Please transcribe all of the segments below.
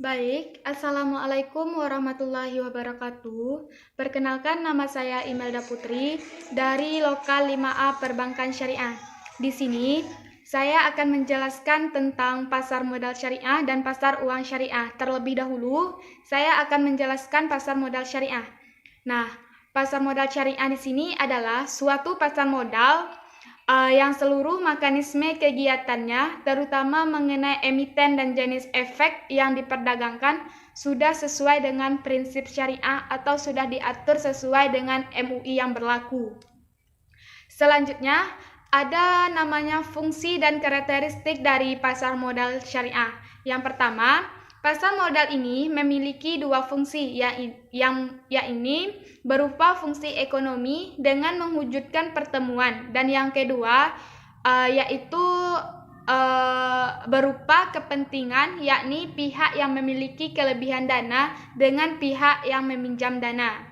Baik, Assalamualaikum warahmatullahi wabarakatuh. Perkenalkan, nama saya Imelda Putri dari Lokal 5A Perbankan Syariah. Di sini, saya akan menjelaskan tentang pasar modal syariah dan pasar uang syariah. Terlebih dahulu, saya akan menjelaskan pasar modal syariah. Nah, pasar modal syariah di sini adalah suatu pasar modal yang seluruh mekanisme kegiatannya, terutama mengenai emiten dan jenis efek yang diperdagangkan, sudah sesuai dengan prinsip syariah atau sudah diatur sesuai dengan MUI yang berlaku. Selanjutnya, ada namanya fungsi dan karakteristik dari pasar modal syariah. Yang pertama, pasar modal ini memiliki dua fungsi, yaitu berupa fungsi ekonomi dengan mewujudkan pertemuan, dan yang kedua yaitu berupa kepentingan, yakni pihak yang memiliki kelebihan dana dengan pihak yang meminjam dana.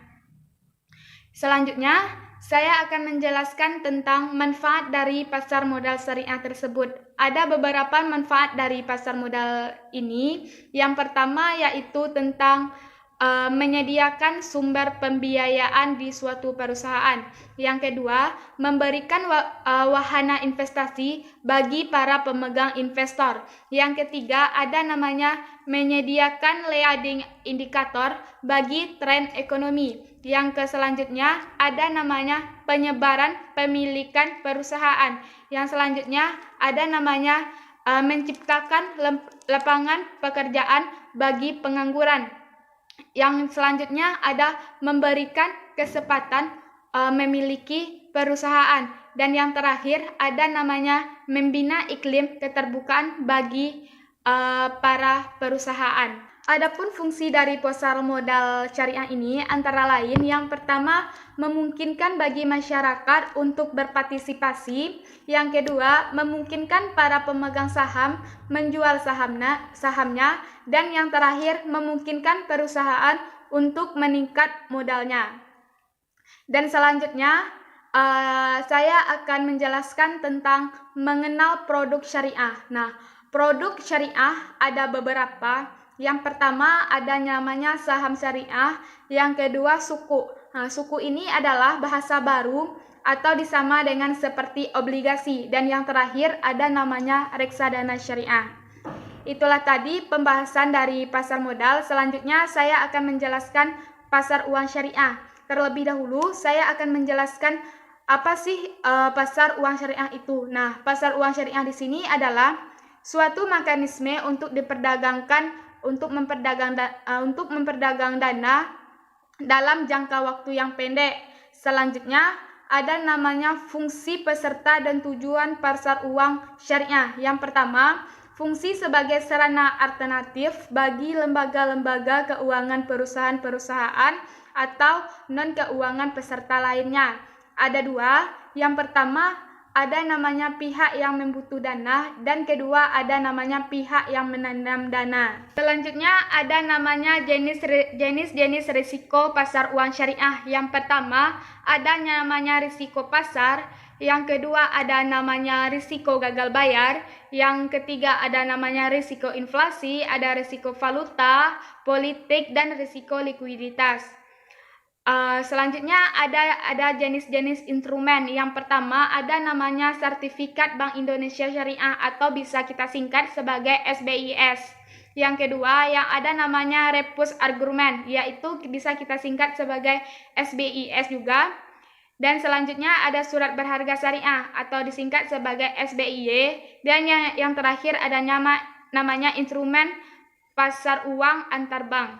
Selanjutnya, saya akan menjelaskan tentang manfaat dari pasar modal syariah tersebut. Ada beberapa manfaat dari pasar modal ini. Yang pertama yaitu tentang menyediakan sumber pembiayaan di suatu perusahaan. Yang kedua, memberikan wahana investasi bagi para pemegang investor. Yang ketiga, ada namanya menyediakan leading indikator bagi tren ekonomi. Yang selanjutnya ada namanya penyebaran pemilikan perusahaan. Yang selanjutnya ada namanya menciptakan lapangan pekerjaan bagi pengangguran. Yang selanjutnya ada memberikan kesempatan memiliki perusahaan. Dan yang terakhir ada namanya membina iklim keterbukaan bagi para perusahaan. Adapun fungsi dari pasar modal syariah ini antara lain, yang pertama memungkinkan bagi masyarakat untuk berpartisipasi, yang kedua memungkinkan para pemegang saham menjual sahamnya, dan yang terakhir memungkinkan perusahaan untuk meningkat modalnya. Dan selanjutnya saya akan menjelaskan tentang mengenal produk syariah. Nah, produk syariah ada beberapa. Yang pertama ada namanya saham syariah, yang kedua suku. Nah, suku ini adalah bahasa baru atau disama dengan seperti obligasi, dan yang terakhir ada namanya reksadana syariah. Itulah tadi pembahasan dari pasar modal. Selanjutnya saya akan menjelaskan pasar uang syariah. Terlebih dahulu saya akan menjelaskan apa sih pasar uang syariah itu. Nah, pasar uang syariah di sini adalah suatu mekanisme untuk memperdagang dana dalam jangka waktu yang pendek. Selanjutnya ada namanya fungsi peserta dan tujuan pasar uang syariah. Yang pertama, fungsi sebagai sarana alternatif bagi lembaga-lembaga keuangan perusahaan-perusahaan atau non-keuangan peserta lainnya. Ada dua. Yang pertama ada namanya pihak yang membutuh dana, dan kedua ada namanya pihak yang menanam dana. Selanjutnya ada namanya jenis-jenis risiko pasar uang syariah. Yang pertama ada namanya risiko pasar, yang kedua ada namanya risiko gagal bayar, yang ketiga ada namanya risiko inflasi, ada risiko valuta, politik, dan risiko likuiditas. Selanjutnya ada jenis-jenis instrumen. Yang pertama ada namanya sertifikat Bank Indonesia Syariah atau bisa kita singkat sebagai SBIS. Yang kedua yang ada namanya repus argumen, yaitu bisa kita singkat sebagai SBIS juga. Dan selanjutnya ada surat berharga syariah atau disingkat sebagai SBIY. Dan yang terakhir ada namanya instrumen pasar uang antar bank.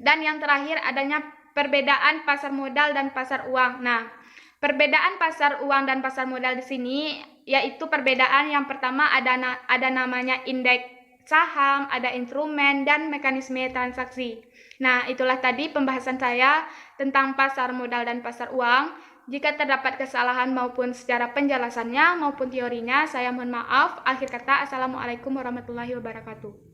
Dan yang terakhir adanya perbedaan pasar modal dan pasar uang. Nah, perbedaan pasar uang dan pasar modal di sini yaitu perbedaan yang pertama ada namanya indeks saham, ada instrumen, dan mekanisme transaksi. Nah, itulah tadi pembahasan saya tentang pasar modal dan pasar uang. Jika terdapat kesalahan maupun secara penjelasannya maupun teorinya, saya mohon maaf. Akhir kata, Assalamualaikum warahmatullahi wabarakatuh.